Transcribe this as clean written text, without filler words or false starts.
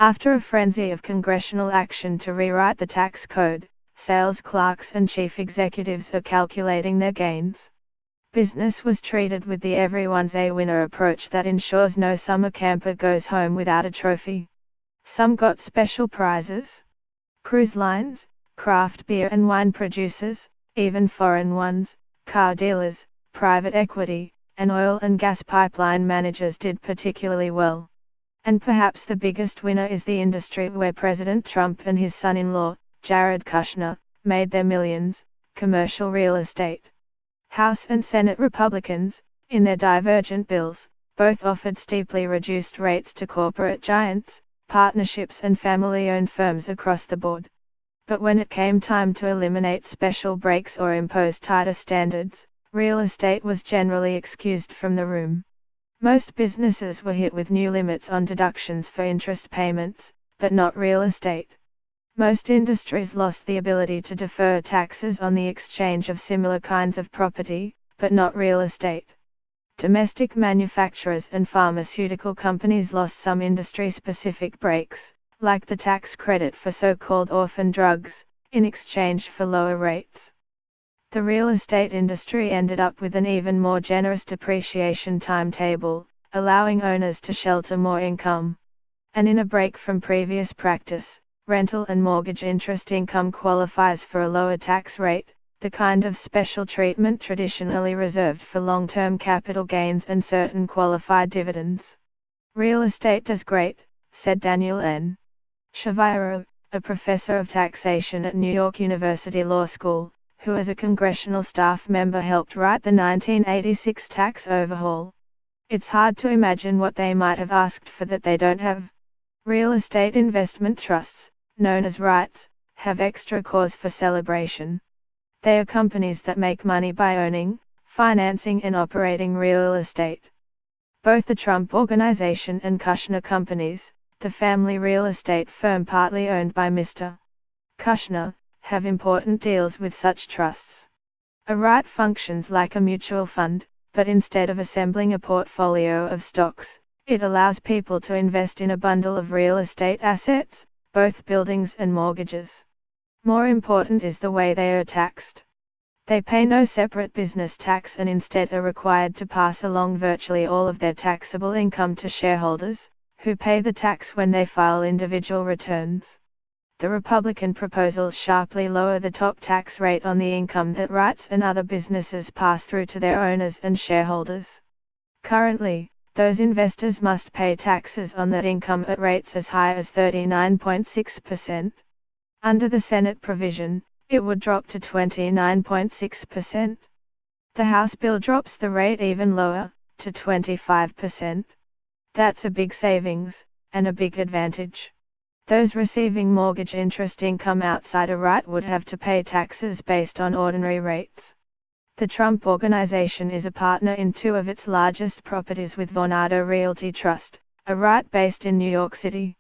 After a frenzy of congressional action to rewrite the tax code, sales clerks and chief executives are calculating their gains. Business was treated with the everyone's a winner approach that ensures no summer camper goes home without a trophy. Some got special prizes. Cruise lines, craft beer and wine producers, even foreign ones, car dealers, private equity, and oil and gas pipeline managers did particularly well. And perhaps the biggest winner is the industry where President Trump and his son-in-law, Jared Kushner, made their millions: commercial real estate. House and Senate Republicans, in their divergent bills, both offered steeply reduced rates to corporate giants, partnerships and family-owned firms across the board. But when it came time to eliminate special breaks or impose tighter standards, real estate was generally excused from the room. Most businesses were hit with new limits on deductions for interest payments, but not real estate. Most industries lost the ability to defer taxes on the exchange of similar kinds of property, but not real estate. Domestic manufacturers and pharmaceutical companies lost some industry-specific breaks, like the tax credit for so-called orphan drugs, in exchange for lower rates. The real estate industry ended up with an even more generous depreciation timetable, allowing owners to shelter more income. And in a break from previous practice, rental and mortgage interest income qualifies for a lower tax rate, the kind of special treatment traditionally reserved for long-term capital gains and certain qualified dividends. Real estate does great, said Daniel N. Shaviro, a professor of taxation at New York University Law School, who as a congressional staff member helped write the 1986 tax overhaul. It's hard to imagine what they might have asked for that they don't have. Real estate investment trusts, known as REITs, have extra cause for celebration. They are companies that make money by owning, financing and operating real estate. Both the Trump Organization and Kushner Companies, the family real estate firm partly owned by Mr. Kushner, have important deals with such trusts. A REIT functions like a mutual fund, but instead of assembling a portfolio of stocks, it allows people to invest in a bundle of real estate assets, both buildings and mortgages. More important is the way they are taxed. They pay no separate business tax and instead are required to pass along virtually all of their taxable income to shareholders, who pay the tax when they file individual returns. The Republican proposals sharply lower the top tax rate on the income that REITs and other businesses pass through to their owners and shareholders. Currently, those investors must pay taxes on that income at rates as high as 39.6%. Under the Senate provision, it would drop to 29.6%. The House bill drops the rate even lower, to 25%. That's a big savings, and a big advantage. Those receiving mortgage interest income outside a REIT would have to pay taxes based on ordinary rates. The Trump Organization is a partner in two of its largest properties with Vornado Realty Trust, a REIT based in New York City.